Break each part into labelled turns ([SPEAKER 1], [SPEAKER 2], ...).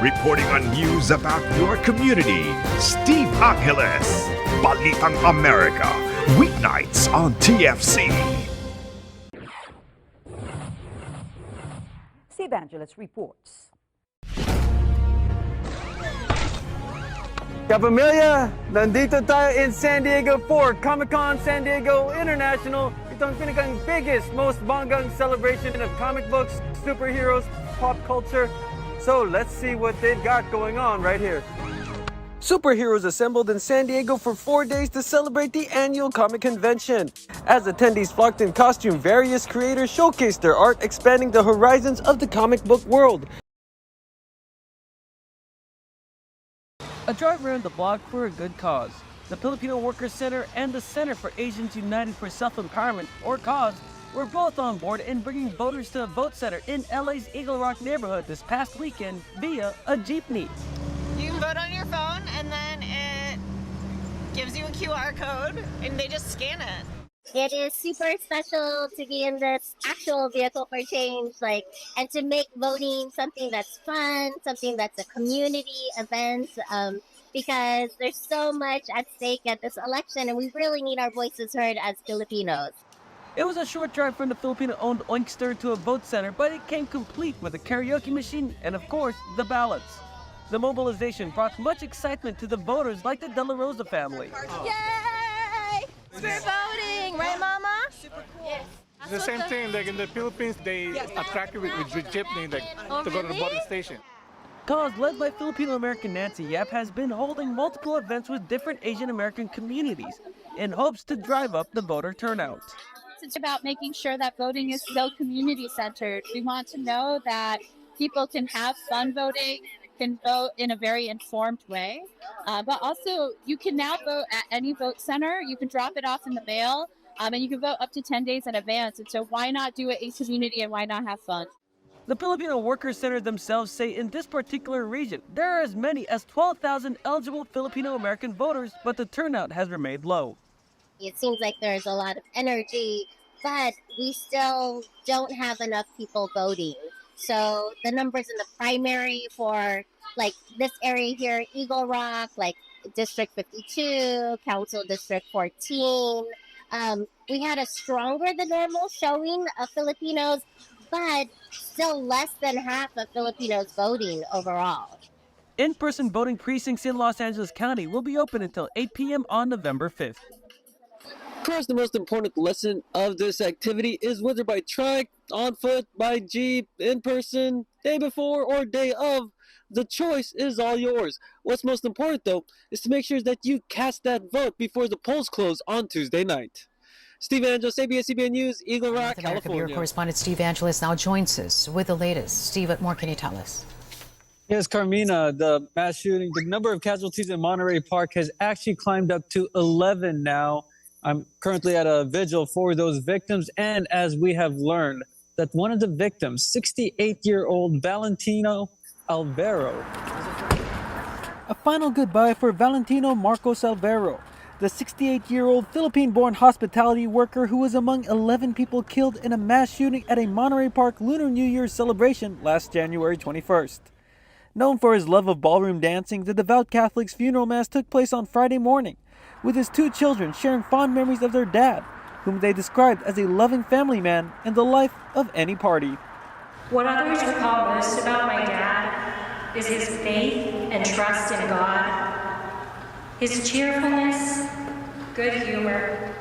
[SPEAKER 1] Reporting on news about your community, Steve Angeles. Balitang America. Weeknights on TFC.
[SPEAKER 2] Steve Angeles reports.
[SPEAKER 3] Kapamilya, nandito tayo in San Diego for Comic-Con San Diego International. Ito ang pinakang biggest, most bonggang celebration of comic books, superheroes, pop culture. So let's see what they've got going on right here. Superheroes assembled in San Diego for 4 days to celebrate the annual comic convention. As attendees flocked in costume, various creators showcased their art, expanding the horizons of the comic book world. A drive around the block for a good cause. The Filipino Workers Center and the Center for Asians United for Self-Empowerment, or CAUSE, were both on board in bringing voters to a vote center in LA's Eagle Rock neighborhood this past weekend via a jeepney.
[SPEAKER 4] You can vote on your phone and then it gives you a QR code and they just scan it.
[SPEAKER 5] It is super special to be in this actual vehicle for change, and to make voting something that's fun, something that's a community event, because there's so much at stake at this election, and we really need our voices heard as Filipinos.
[SPEAKER 2] It was a short drive from the Filipino-owned Oinkster to a vote center, but it came complete with a karaoke machine and, of course, the ballots. The mobilization brought much excitement to the voters like the De La Rosa family.
[SPEAKER 4] Yay! We're voting, right, Mama?
[SPEAKER 6] Super cool. It's the same thing, like in the Philippines, they attract you with jeepney to go to the voting station.
[SPEAKER 2] CAUSE, led by Filipino-American Nancy Yap, has been holding multiple events with different Asian-American communities in hopes to drive up the voter turnout.
[SPEAKER 7] It's about making sure that voting is still community-centered. We want to know that people can have fun voting, can vote in a very informed way, but also you can now vote at any vote center. You can drop it off in the mail, and you can vote up to 10 days in advance. And so why not do it in community and why not have fun?
[SPEAKER 2] The Filipino Workers Center themselves say in this particular region, there are as many as 12,000 eligible Filipino-American voters, but the turnout has remained low.
[SPEAKER 5] It seems like there's a lot of energy, but we still don't have enough people voting. So the numbers in the primary for this area here, Eagle Rock, District 52, Council District 14, we had a stronger than normal showing of Filipinos, but still less than half of Filipinos voting overall.
[SPEAKER 2] In-person voting precincts in Los Angeles County will be open until 8 p.m. on November 5th.
[SPEAKER 3] Perhaps the most important lesson of this activity is whether by trike, on foot, by jeep, in person, day before, or day of, the choice is all yours. What's most important, though, is to make sure that you cast that vote before the polls close on Tuesday night. Steve Angeles, ABS-CBN News, Eagle Rock, California.
[SPEAKER 8] Bureau correspondent Steve Angeles now joins us with the latest. Steve, what more can you tell us?
[SPEAKER 3] Yes, Carmina, the mass shooting, the number of casualties in Monterey Park has actually climbed up to 11 now. I'm currently at a vigil for those victims, and as we have learned, that one of the victims, 68-year-old Valentino Alvaro. A final goodbye for Valentino Marcos Alvaro, the 68-year-old Philippine-born hospitality worker who was among 11 people killed in a mass shooting at a Monterey Park Lunar New Year celebration last January 21st. Known for his love of ballroom dancing, the devout Catholic's funeral mass took place on Friday morning, with his two children sharing fond memories of their dad, whom they described as a loving family man in the life of any party.
[SPEAKER 9] What others recall most about my dad is his faith and trust in God, his cheerfulness, good humor,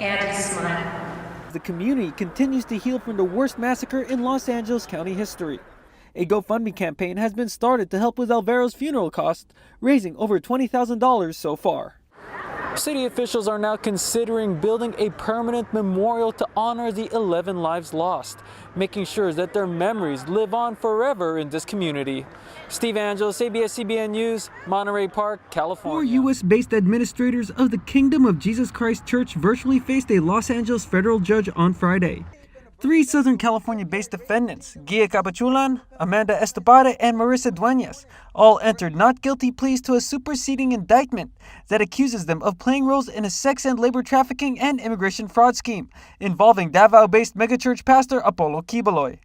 [SPEAKER 9] and his smile.
[SPEAKER 2] The community continues to heal from the worst massacre in Los Angeles County history. A GoFundMe campaign has been started to help with Alvaro's funeral costs, raising over $20,000 so far. City officials are now considering building a permanent memorial to honor the 11 lives lost, making sure that their memories live on forever in this community. Steve Angeles, ABS-CBN News, Monterey Park, California. 4 U.S.-based administrators of the Kingdom of Jesus Christ Church virtually faced a Los Angeles federal judge on Friday. 3 Southern California-based defendants, Gia Capachulan, Amanda Estopare, and Marissa Duenas, all entered not guilty pleas to a superseding indictment that accuses them of playing roles in a sex and labor trafficking and immigration fraud scheme involving Davao-based megachurch pastor Apollo Quiboloy.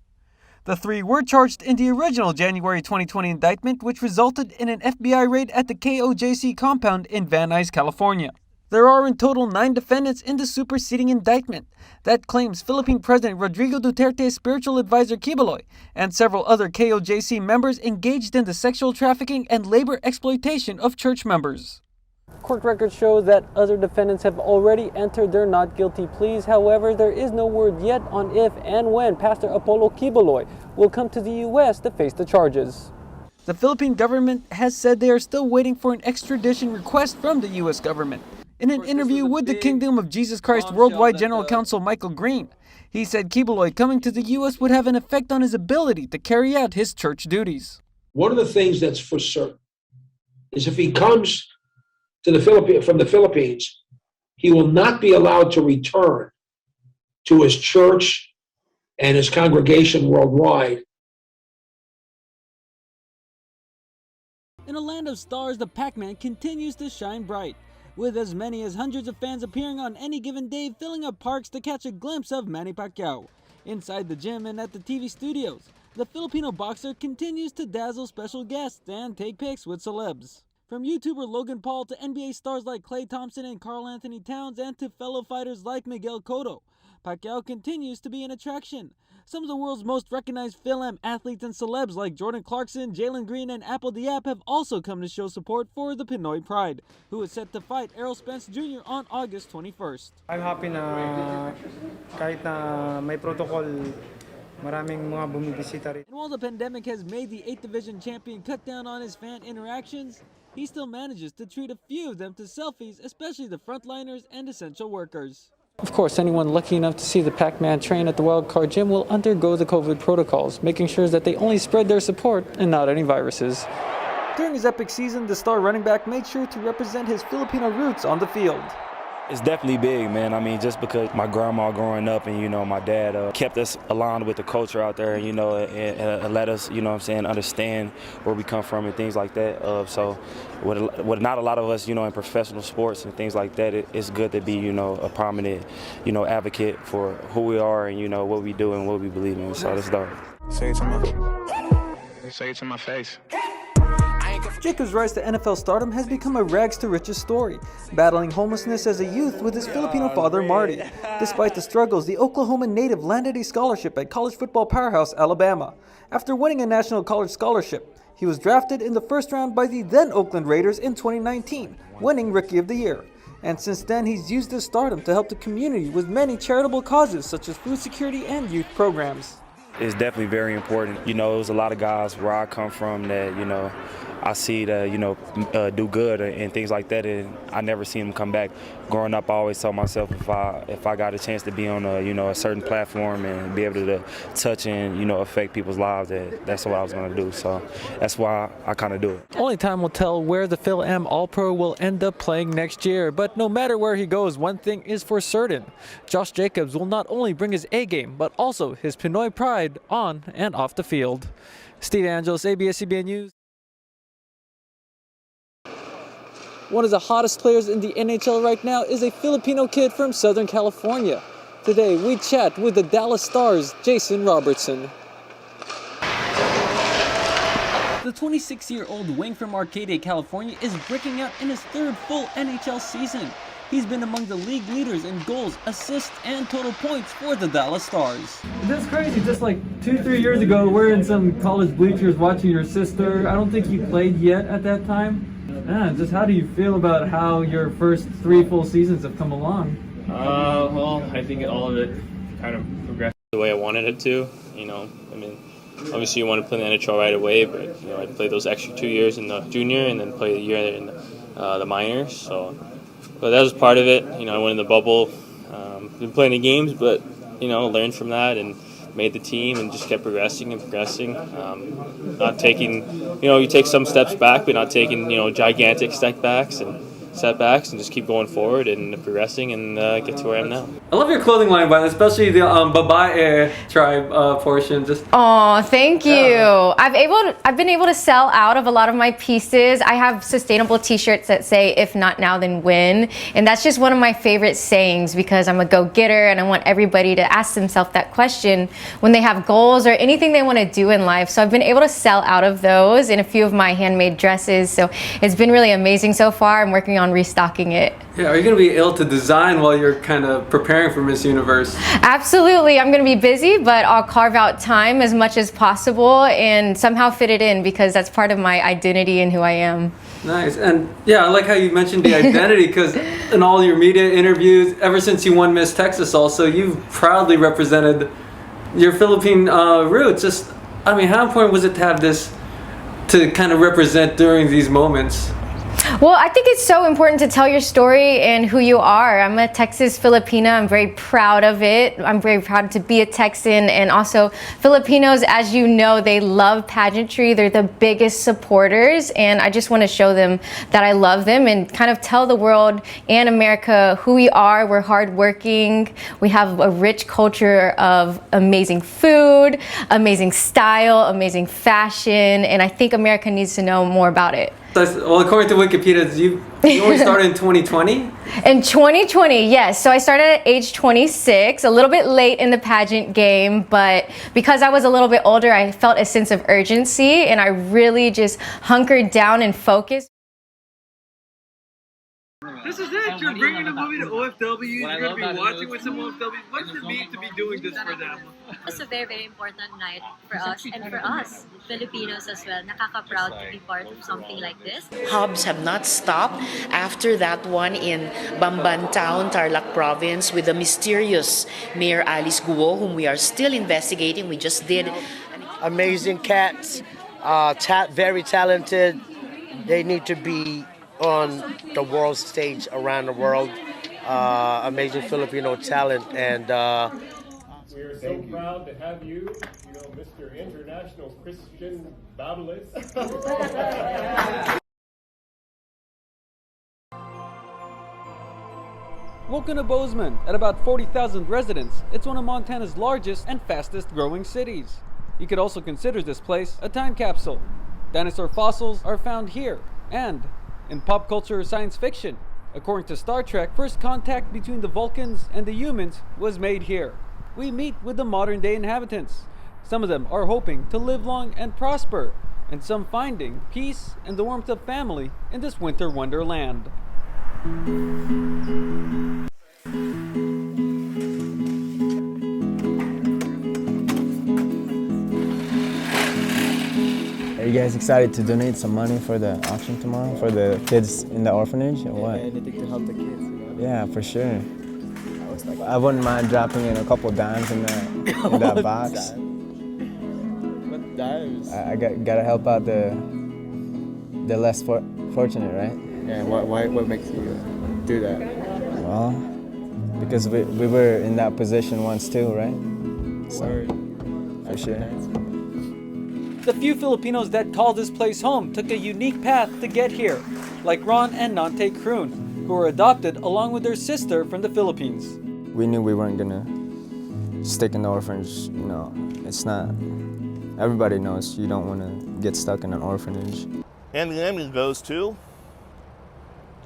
[SPEAKER 2] The three were charged in the original January 2020 indictment, which resulted in an FBI raid at the KOJC compound in Van Nuys, California. There are in total 9 defendants in the superseding indictment that claims Philippine President Rodrigo Duterte's spiritual advisor Kibuloy and several other KOJC members engaged in the sexual trafficking and labor exploitation of church members.
[SPEAKER 3] Court records show that other defendants have already entered their not guilty pleas. However, there is no word yet on if and when Pastor Apollo Kibuloy will come to the U.S. to face the charges.
[SPEAKER 2] The Philippine government has said they are still waiting for an extradition request from the U.S. government. In an interview with the Kingdom of Jesus Christ Worldwide General Counsel Michael Green, he said Kibuloy coming to the U.S. would have an effect on his ability to carry out his church duties.
[SPEAKER 10] One of the things that's for certain is if he comes to from the Philippines, he will not be allowed to return to his church and his congregation worldwide.
[SPEAKER 2] In a land of stars, the Pac-Man continues to shine bright, with as many as hundreds of fans appearing on any given day, filling up parks to catch a glimpse of Manny Pacquiao. Inside the gym and at the TV studios, the Filipino boxer continues to dazzle special guests and take pics with celebs. From YouTuber Logan Paul to NBA stars like Klay Thompson and Karl Anthony Towns and to fellow fighters like Miguel Cotto, Pacquiao continues to be an attraction. Some of the world's most recognized Phil-Am athletes and celebs like Jordan Clarkson, Jalen Green, and Apple Diab have also come to show support for the Pinoy Pride, who is set to fight Errol Spence Jr. on August 21st.
[SPEAKER 11] I'm happy na kahit na may protocol, maraming mga bumibisita rin.
[SPEAKER 2] And while the pandemic has made the 8th Division champion cut down on his fan interactions, he still manages to treat a few of them to selfies, especially the frontliners and essential workers.
[SPEAKER 3] Of course, anyone lucky enough to see the Pac-Man train at the Wildcard Gym will undergo the COVID protocols, making sure that they only spread their support and not any viruses.
[SPEAKER 2] During his epic season, the star running back made sure to represent his Filipino roots on the field.
[SPEAKER 12] It's definitely big, man. I mean, just because my grandma growing up and, my dad kept us aligned with the culture out there, and let us, understand where we come from and things like that. So with not a lot of us, in professional sports and things like that, it's good to be, a prominent, advocate for who we are and, what we do and what we believe in. So that's dope.
[SPEAKER 13] Say it to my face.
[SPEAKER 2] Jacob's rise to NFL stardom has become a rags to riches story, battling homelessness as a youth with his Filipino father Marty. Despite the struggles, the Oklahoma native landed a scholarship at college football powerhouse Alabama. After winning a national college scholarship, he was drafted in the first round by the then Oakland Raiders in 2019, winning Rookie of the Year. And since then, he's used his stardom to help the community with many charitable causes such as food security and youth programs.
[SPEAKER 12] It's definitely very important. There's a lot of guys where I come from that, I see that, do good and things like that, and I never seen them come back. Growing up, I always told myself if I got a chance to be on a certain platform and be able to touch and, affect people's lives, that's what I was going to do. So that's why I kind of do it.
[SPEAKER 3] Only time will tell where the Phil-Am All-Pro will end up playing next year, but no matter where he goes, one thing is for certain. Josh Jacobs will not only bring his A-game, but also his Pinoy pride on and off the field. Steve Angelos, ABS-CBN News. One of the hottest players in the NHL right now is a Filipino kid from Southern California. Today, we chat with the Dallas Stars' Jason Robertson.
[SPEAKER 2] The 26-year-old wing from Arcadia, California is breaking out in his third full NHL season. He's been among the league leaders in goals, assists, and total points for the Dallas Stars.
[SPEAKER 3] That's crazy. Just like 2-3 years ago, we're in some college bleachers watching your sister. I don't think you played yet at that time. Just how do you feel about how your first 3 full seasons have come along?
[SPEAKER 14] Well, I think all of it kind of progressed the way I wanted it to. Obviously you want to play in the NHL right away, but I played those extra 2 years in the junior and then played a year in the minors. So, but that was part of it. I went in the bubble, been playing the games, but learned from that and made the team and just kept progressing. Not taking, you take some steps back, but not taking, gigantic step backs. And setbacks and just keep going forward and progressing and get to where I am now.
[SPEAKER 3] I love your clothing line, but especially the Babae tribe portion. Just
[SPEAKER 15] oh, thank you. I've been able to sell out of a lot of my pieces. I have sustainable t-shirts that say "If not now, then when," and that's just one of my favorite sayings because I'm a go-getter and I want everybody to ask themselves that question when they have goals or anything they want to do in life. So I've been able to sell out of those in a few of my handmade dresses. So it's been really amazing so far. I'm working on restocking it.
[SPEAKER 3] Yeah, are you going to be able to design while you're kind of preparing for Miss Universe?
[SPEAKER 15] Absolutely. I'm going to be busy, but I'll carve out time as much as possible and somehow fit it in because that's part of my identity and who I am.
[SPEAKER 3] Nice. And yeah, I like how you mentioned the identity because in all your media interviews, ever since you won Miss Texas also, you've proudly represented your Philippine roots. Just, I mean, how important was it to have this to kind of represent during these moments?
[SPEAKER 15] Well, I think it's so important to tell your story and who you are. I'm a Texas Filipina. I'm very proud of it. I'm very proud to be a Texan. And also, Filipinos, as you know, they love pageantry. They're the biggest supporters. And I just want to show them that I love them and kind of tell the world and America who we are. We're hardworking. We have a rich culture of amazing food, amazing style, amazing fashion. And I think America needs to know more about it.
[SPEAKER 3] Well, according to Wikipedia, you only started in 2020?
[SPEAKER 15] In 2020, yes. So I started at age 26, a little bit late in the pageant game, but because I was a little bit older, I felt a sense of urgency and I really just hunkered down and focused.
[SPEAKER 2] This is it. You're bringing the movie to OFW. You're going to be watching with some OFW. What does it mean to be doing this for them?
[SPEAKER 16] It's a very, very important night for us and for us, Filipinos as well. Nakaka-proud to be part of something like this.
[SPEAKER 17] Hubs have not stopped after that one in Bamban Town, Tarlac Province, with the mysterious Mayor Alice Guo, whom we are still investigating. We just did.
[SPEAKER 18] Amazing cats, very talented. They need to be on the world stage around the world. Amazing Filipino talent, and
[SPEAKER 19] we are so proud to have you, Mr. International Christian Babylist.
[SPEAKER 2] Welcome to Bozeman. At about 40,000 residents, it's one of Montana's largest and fastest growing cities. You could also consider this place a time capsule. Dinosaur fossils are found here, and in pop culture or science fiction, according to Star Trek, first contact between the Vulcans and the humans was made here. We meet with the modern day inhabitants. Some of them are hoping to live long and prosper, and some finding peace and the warmth of family in this winter wonderland.
[SPEAKER 20] Are you guys excited to donate some money for the auction tomorrow for the kids in the orphanage or what?
[SPEAKER 21] Anything to help the kids,
[SPEAKER 20] Yeah, for sure. I wouldn't mind dropping in a couple dimes in that box.
[SPEAKER 21] What dimes?
[SPEAKER 20] I gotta help out the less fortunate, right?
[SPEAKER 21] Yeah. What makes you do that?
[SPEAKER 20] Well, because we were in that position once too, right? So, for sure.
[SPEAKER 2] The few Filipinos that call this place home took a unique path to get here, like Ron and Nante Kroon, who were adopted along with their sister from the Philippines.
[SPEAKER 20] We knew we weren't gonna stick in the orphanage, it's not, everybody knows you don't wanna get stuck in an orphanage.
[SPEAKER 22] And the Emmy goes to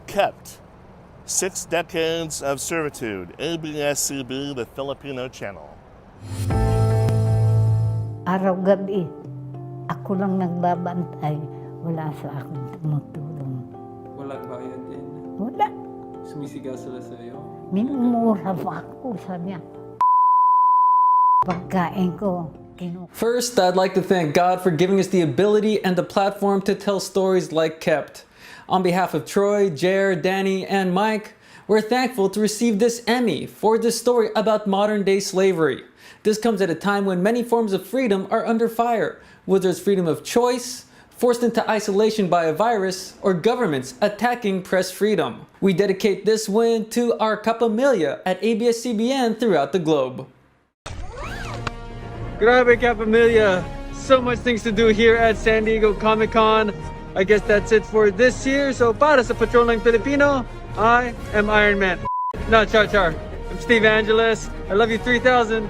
[SPEAKER 22] Kept, 6 Decades of Servitude, ABS-CBN, the Filipino Channel.
[SPEAKER 23] Araw-gabi, ako lang nagbabantay, wala sa akin tumutulong.
[SPEAKER 3] Walang bayad din.
[SPEAKER 23] Wala.
[SPEAKER 3] Sumisigaw sila sa iyo.
[SPEAKER 23] Minumura pa ako sa niya. Pagkain ko,
[SPEAKER 2] First, I'd like to thank God for giving us the ability and the platform to tell stories like Kept. On behalf of Troy, Jer, Danny, and Mike, we're thankful to receive this Emmy for this story about modern-day slavery. This comes at a time when many forms of freedom are under fire, whether it's freedom of choice, forced into isolation by a virus, or governments attacking press freedom. We dedicate this win to our kapamilya at ABS-CBN throughout the globe. Grabe kapamilya! So much things to do here at San Diego Comic-Con.
[SPEAKER 3] I guess that's it for this year. So para sa Patrolling Filipino, I am Iron Man. Not Char Char. I'm Steve Angeles. I love you 3000.